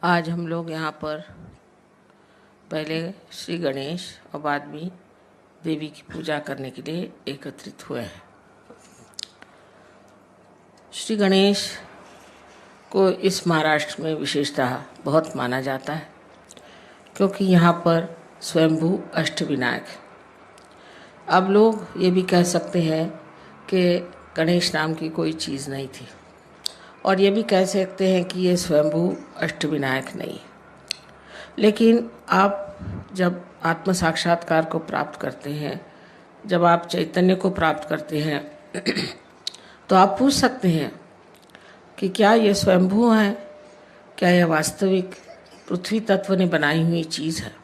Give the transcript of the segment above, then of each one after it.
आज हम लोग यहाँ पर पहले श्री गणेश और बाद में देवी की पूजा करने के लिए एकत्रित हुए हैं। श्री गणेश को इस महाराष्ट्र में विशेषतः बहुत माना जाता है, क्योंकि यहाँ पर स्वयंभू अष्टविनायक है। अब लोग ये भी कह सकते हैं कि गणेश नाम की कोई चीज़ नहीं थी, और ये भी कह सकते हैं कि ये स्वयंभू अष्टविनायक नहीं है। लेकिन आप जब आत्म साक्षात्कार को प्राप्त करते हैं, जब आप चैतन्य को प्राप्त करते हैं तो आप पूछ सकते हैं कि क्या ये स्वयंभू है, क्या यह वास्तविक पृथ्वी तत्व ने बनाई हुई चीज़ है।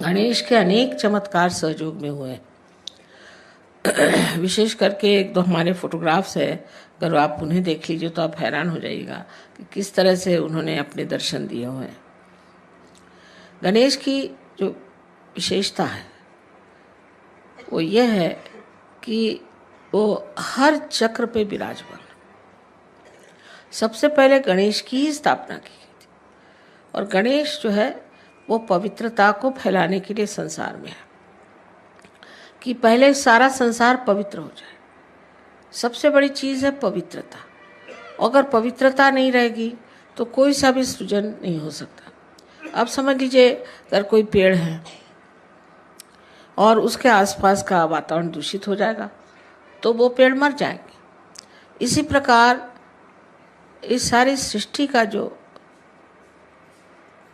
गणेश के अनेक चमत्कार सहयोग में हुए, विशेष करके एक दो हमारे फोटोग्राफ्स है, अगर आप उन्हें देख लीजिए तो आप हैरान हो जाइएगा कि किस तरह से उन्होंने अपने दर्शन दिए हुए हैं। गणेश की जो विशेषता है वो ये है कि वो हर चक्र पे विराजमान। सबसे पहले गणेश की ही स्थापना की गई थी, और गणेश जो है वो पवित्रता को फैलाने के लिए संसार में है, कि पहले सारा संसार पवित्र हो जाए। सबसे बड़ी चीज़ है पवित्रता। अगर पवित्रता नहीं रहेगी तो कोई सा भी सृजन नहीं हो सकता। अब समझ लीजिए, अगर कोई पेड़ है और उसके आसपास का वातावरण दूषित हो जाएगा तो वो पेड़ मर जाएंगे। इसी प्रकार इस सारी सृष्टि का जो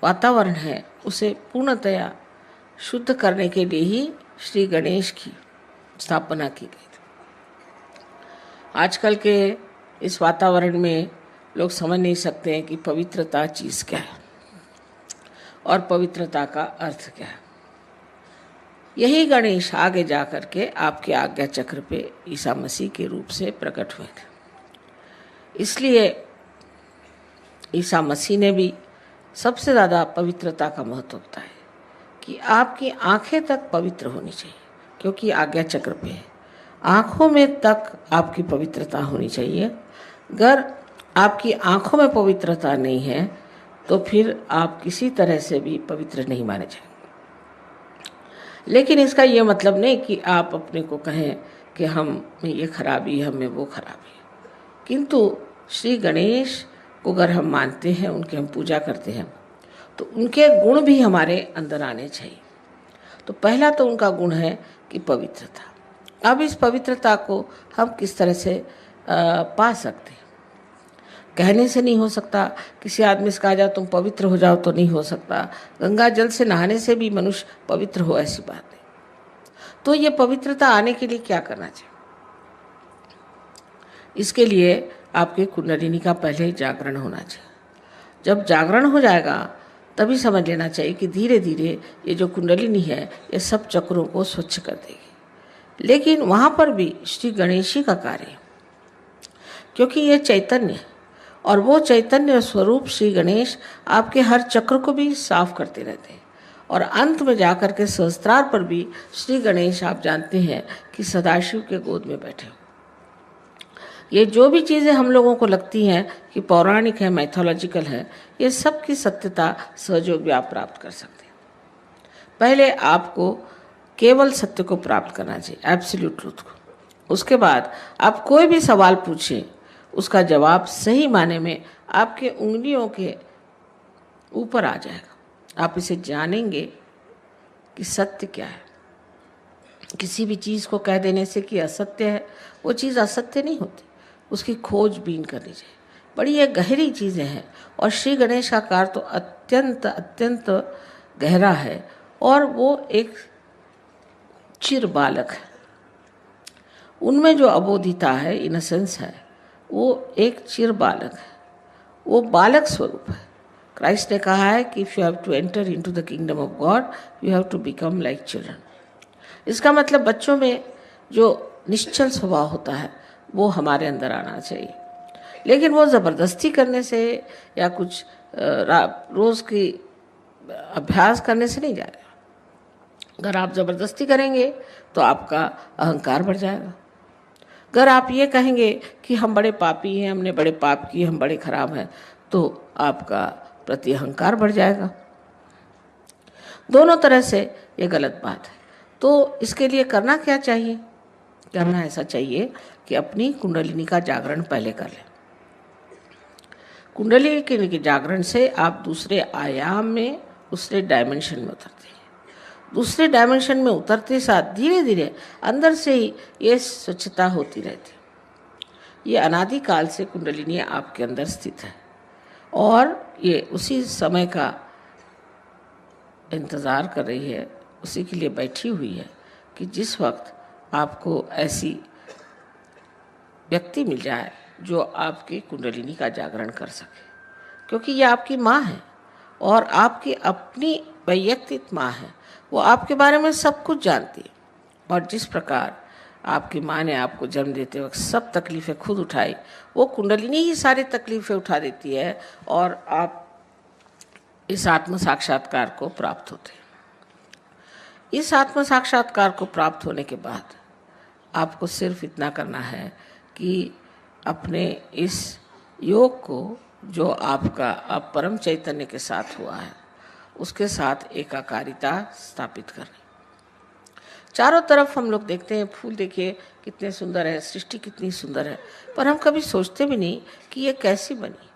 वातावरण है उसे पूर्णतया शुद्ध करने के लिए ही श्री गणेश की स्थापना की गई थी। आजकल के इस वातावरण में लोग समझ नहीं सकते हैं कि पवित्रता चीज़ क्या है और पवित्रता का अर्थ क्या है। यही गणेश आगे जा कर के आपके आज्ञा चक्र पे ईसा मसीह के रूप से प्रकट हुए थे। इसलिए ईसा मसीह ने भी सबसे ज़्यादा पवित्रता का महत्व बताया कि आपकी आंखें तक पवित्र होनी चाहिए, क्योंकि आज्ञा चक्र पे है। आँखों में तक आपकी पवित्रता होनी चाहिए। अगर आपकी आँखों में पवित्रता नहीं है तो फिर आप किसी तरह से भी पवित्र नहीं माने जाएंगे। लेकिन इसका ये मतलब नहीं कि आप अपने को कहें कि हम में ये खराबी, हम में वो खराबी है। किंतु श्री गणेश को अगर हम मानते हैं, उनकी हम पूजा करते हैं, तो उनके गुण भी हमारे अंदर आने चाहिए। तो पहला तो उनका गुण है कि पवित्रता। अब इस पवित्रता को हम किस तरह से पा सकते हैं? कहने से नहीं हो सकता। किसी आदमी से कहा जाए तुम पवित्र हो जाओ तो नहीं हो सकता। गंगा जल से नहाने से भी मनुष्य पवित्र हो, ऐसी बात नहीं। तो ये पवित्रता आने के लिए क्या करना चाहिए? इसके लिए आपके कुंडलिनी का पहले जागरण होना चाहिए। जब जागरण हो जाएगा तभी समझ लेना चाहिए कि धीरे धीरे ये जो कुंडलिनी है ये सब चक्रों को स्वच्छ कर देगी। लेकिन वहाँ पर भी श्री गणेश जी का कार्य है, क्योंकि ये चैतन्य है, और वो चैतन्य स्वरूप श्री गणेश आपके हर चक्र को भी साफ करते रहते हैं। और अंत में जाकर के सहस्त्रार पर भी श्री गणेश, आप जानते हैं कि सदाशिव के गोद में बैठे हो। ये जो भी चीज़ें हम लोगों को लगती हैं कि पौराणिक है, मैथोलॉजिकल है, ये सब की सत्यता सहयोग भी आप प्राप्त कर सकते हैं। पहले आपको केवल सत्य को प्राप्त करना चाहिए, एब्सोल्यूट ट्रूथ को। उसके बाद आप कोई भी सवाल पूछें, उसका जवाब सही माने में आपके उंगलियों के ऊपर आ जाएगा। आप इसे जानेंगे कि सत्य क्या है। किसी भी चीज़ को कह देने से कि असत्य है, वो चीज़ असत्य नहीं होती। उसकी खोजबीन करनी चाहिए। बड़ी ये गहरी चीज़ें हैं, और श्री गणेश का कार्य तो अत्यंत अत्यंत गहरा है। और वो एक चिर बालक है। उनमें जो अबोधिता है, इनोसेंस है, वो एक चिर बालक है। वो बालक स्वरूप है। क्राइस्ट ने कहा है कि if you have to enter into the kingdom of God, you have to become like children. इसका मतलब बच्चों में जो निश्चल स्वभाव होता है वो हमारे अंदर आना चाहिए। लेकिन वो ज़बरदस्ती करने से या कुछ रोज़ की अभ्यास करने से नहीं जाएगा। अगर आप ज़बरदस्ती करेंगे तो आपका अहंकार बढ़ जाएगा। अगर आप ये कहेंगे कि हम बड़े पापी हैं, हमने बड़े पाप किए, हम बड़े खराब हैं, तो आपका प्रति अहंकार बढ़ जाएगा। दोनों तरह से ये गलत बात है। तो इसके लिए करना क्या चाहिए? करना ऐसा चाहिए कि अपनी कुंडलिनी का जागरण पहले कर लें। कुंडलिनी के जागरण से आप दूसरे आयाम में, दूसरे डायमेंशन में उतरते हैं। दूसरे डायमेंशन में उतरते साथ धीरे धीरे अंदर से ही ये स्वच्छता होती रहती है। ये अनादिकाल से कुंडलिनी आपके अंदर स्थित है और ये उसी समय का इंतज़ार कर रही है, उसी के लिए बैठी हुई है कि जिस वक्त आपको ऐसी व्यक्ति मिल जाए जो आपकी कुंडलिनी का जागरण कर सके, क्योंकि ये आपकी माँ है और आपकी अपनी वैयक्तिक माँ है। वो आपके बारे में सब कुछ जानती है और जिस प्रकार आपकी माँ ने आपको जन्म देते वक्त सब तकलीफ़ें खुद उठाई, वो कुंडलिनी ही सारी तकलीफ़ें उठा देती है और आप इस आत्म साक्षात्कार को प्राप्त होते हैं। इस आत्म साक्षात्कार को प्राप्त होने के बाद आपको सिर्फ इतना करना है कि अपने इस योग को जो आपका अब परम चैतन्य के साथ हुआ है उसके साथ एकाकारिता स्थापित करनी। चारों तरफ हम लोग देखते हैं, फूल देखिए कितने सुंदर है, सृष्टि कितनी सुंदर है, पर हम कभी सोचते भी नहीं कि ये कैसी बनी,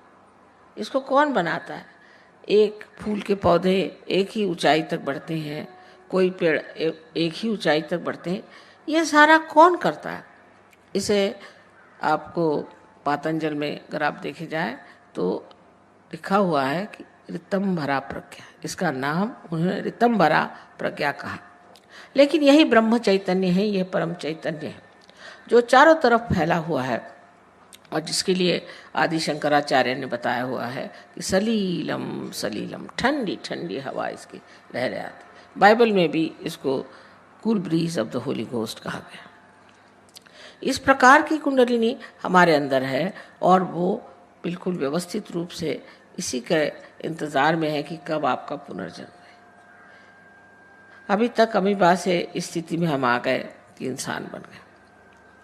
इसको कौन बनाता है। एक फूल के पौधे एक ही ऊंचाई तक बढ़ते हैं, कोई पेड़ एक ही ऊंचाई तक बढ़ते हैं, ये सारा कौन करता है? इसे आपको पातंजल में अगर आप देखे जाए तो लिखा हुआ है कि ऋतंभरा प्रज्ञा, इसका नाम उन्होंने ऋतंभरा प्रज्ञा कहा। लेकिन यही ब्रह्म चैतन्य है, यह परम चैतन्य है जो चारों तरफ फैला हुआ है और जिसके लिए आदि शंकराचार्य ने बताया हुआ है कि सलीलम सलीलम, ठंडी ठंडी हवा इसकी लहरें आती। बाइबल में भी इसको cool bridge of the Holi ghost कहा गया। इस प्रकार की कुंडलिनी हमारे अंदर है और वो बिल्कुल व्यवस्थित रूप से इसी के इंतज़ार में है कि कब आपका पुनर्जन्म है। अभी तक अमीबा से इस स्थिति में हम आ गए कि इंसान बन गए,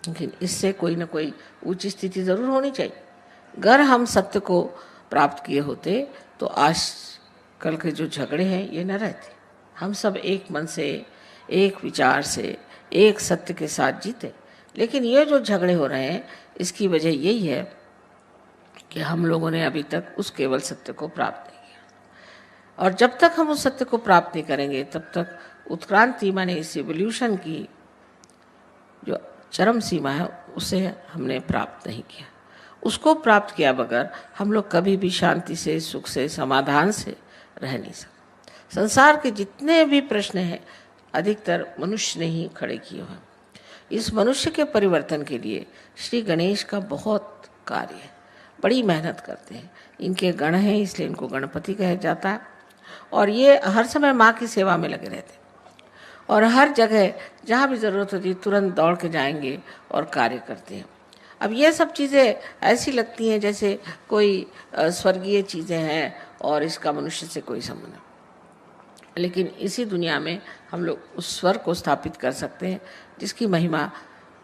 लेकिन इससे कोई ना कोई ऊंच स्थिति ज़रूर होनी चाहिए। अगर हम सत्य को प्राप्त किए होते तो आज कल के जो झगड़े हैं ये न रहते। हम सब एक मन से, एक विचार से, एक सत्य के साथ जीते। लेकिन ये जो झगड़े हो रहे हैं इसकी वजह यही है कि हम लोगों ने अभी तक उस केवल सत्य को प्राप्त नहीं किया और जब तक हम उस सत्य को प्राप्त नहीं करेंगे तब तक उत्क्रांति माने इस एवोल्यूशन की जो चरम सीमा है उसे हमने प्राप्त नहीं किया। उसको प्राप्त किया बगैर हम लोग कभी भी शांति से, सुख से, समाधान से रह नहीं सकते। संसार के जितने भी प्रश्न हैं अधिकतर मनुष्य ने ही खड़े किए हैं। इस मनुष्य के परिवर्तन के लिए श्री गणेश का बहुत कार्य है, बड़ी मेहनत करते हैं। इनके गण हैं इसलिए इनको गणपति कहा जाता है और ये हर समय माँ की सेवा में लगे रहते हैं और हर जगह जहाँ भी ज़रूरत होती है तुरंत दौड़ के जाएंगे और कार्य करते हैं। अब ये सब चीज़ें ऐसी लगती हैं जैसे कोई स्वर्गीय चीज़ें हैं और इसका मनुष्य से कोई संबंध नहीं, लेकिन इसी दुनिया में हम लोग उस स्वर को स्थापित कर सकते हैं जिसकी महिमा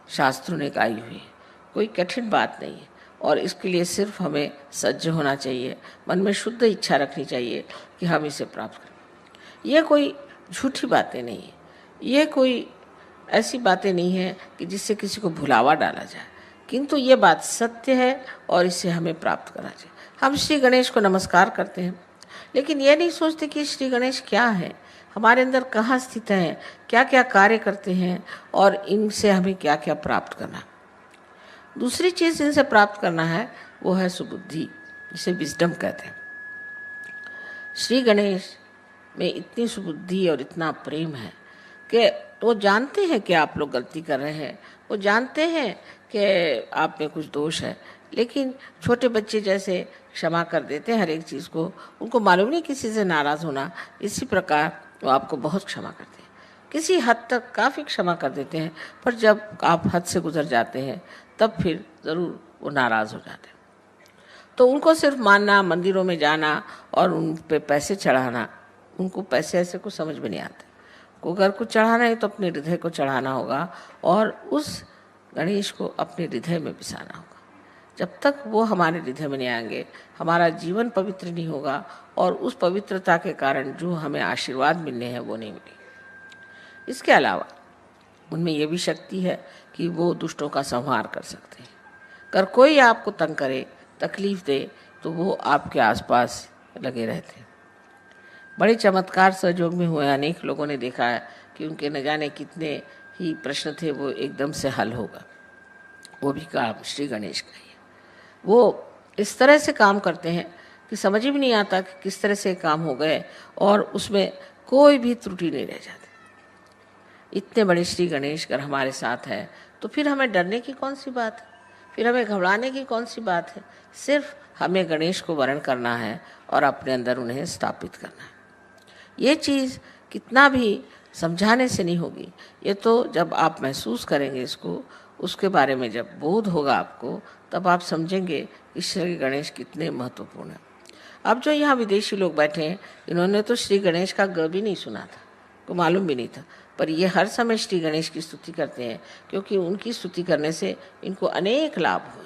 शास्त्रों ने गाई हुई है। कोई कठिन बात नहीं है और इसके लिए सिर्फ हमें सज्ज होना चाहिए, मन में शुद्ध इच्छा रखनी चाहिए कि हम इसे प्राप्त करें। ये कोई झूठी बातें नहीं है, ये कोई ऐसी बातें नहीं है कि जिससे किसी को भुलावा डाला जाए, किंतु ये बात सत्य है और इसे हमें प्राप्त करना चाहिए। हम श्री गणेश को नमस्कार करते हैं लेकिन ये नहीं सोचते कि श्री गणेश क्या है, हमारे अंदर कहाँ स्थित हैं, क्या क्या कार्य करते हैं और इनसे हमें क्या क्या प्राप्त करना। दूसरी चीज़ इनसे प्राप्त करना है वो है सुबुद्धि, जिसे विजडम कहते हैं। श्री गणेश में इतनी सुबुद्धि और इतना प्रेम है कि वो जानते हैं कि आप लोग गलती कर रहे हैं, वो जानते हैं कि आप में कुछ दोष है, लेकिन छोटे बच्चे जैसे क्षमा कर देते हैं हर एक चीज़ को। उनको मालूम नहीं किसी से नाराज़ होना, इसी प्रकार वो आपको बहुत क्षमा करते हैं। किसी हद तक काफ़ी क्षमा कर देते हैं, पर जब आप हद से गुजर जाते हैं तब फिर ज़रूर वो नाराज़ हो जाते हैं। तो उनको सिर्फ मानना, मंदिरों में जाना और उन पे पैसे चढ़ाना, उनको पैसे ऐसे कुछ समझ में नहीं आते। को अगर कुछ चढ़ाना है तो अपने हृदय को चढ़ाना होगा और उस गणेश को अपने हृदय में बसाना होगा। जब तक वो हमारे हृदय में नहीं आएंगे, हमारा जीवन पवित्र नहीं होगा और उस पवित्रता के कारण जो हमें आशीर्वाद मिलने हैं वो नहीं मिलेंगे। इसके अलावा उनमें यह भी शक्ति है कि वो दुष्टों का संहार कर सकते हैं। अगर कोई आपको तंग करे, तकलीफ दे, तो वो आपके आसपास लगे रहते हैं। बड़े चमत्कार सहयोग में हुए। अनेक लोगों ने देखा है कि उनके न जाने कितने ही प्रश्न थे वो एकदम से हल होगा। वो भी काम श्री गणेश का ही है। वो इस तरह से काम करते हैं कि समझ ही भी नहीं आता कि किस तरह से काम हो गए और उसमें कोई भी त्रुटि नहीं रह जाती। इतने बड़े श्री गणेश अगर हमारे साथ है तो फिर हमें डरने की कौन सी बात है, फिर हमें घबराने की कौन सी बात है। सिर्फ हमें गणेश को वरण करना है और अपने अंदर उन्हें स्थापित करना है। ये चीज़ कितना भी समझाने से नहीं होगी, ये तो जब आप महसूस करेंगे इसको, उसके बारे में जब बोध होगा आपको, तब आप समझेंगे कि श्री गणेश कितने महत्वपूर्ण हैं। अब जो यहाँ विदेशी लोग बैठे हैं, इन्होंने तो श्री गणेश का ग भी नहीं सुना था, को मालूम भी नहीं था, पर ये हर समय श्री गणेश की स्तुति करते हैं क्योंकि उनकी स्तुति करने से इनको अनेक लाभ हुए।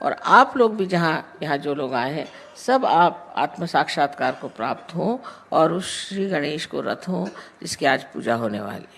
और आप लोग भी यहाँ जो लोग आए हैं, सब आप आत्म साक्षात्कार को प्राप्त हों और उस श्री गणेश को रथ हों जिसकी आज पूजा होने वाली है।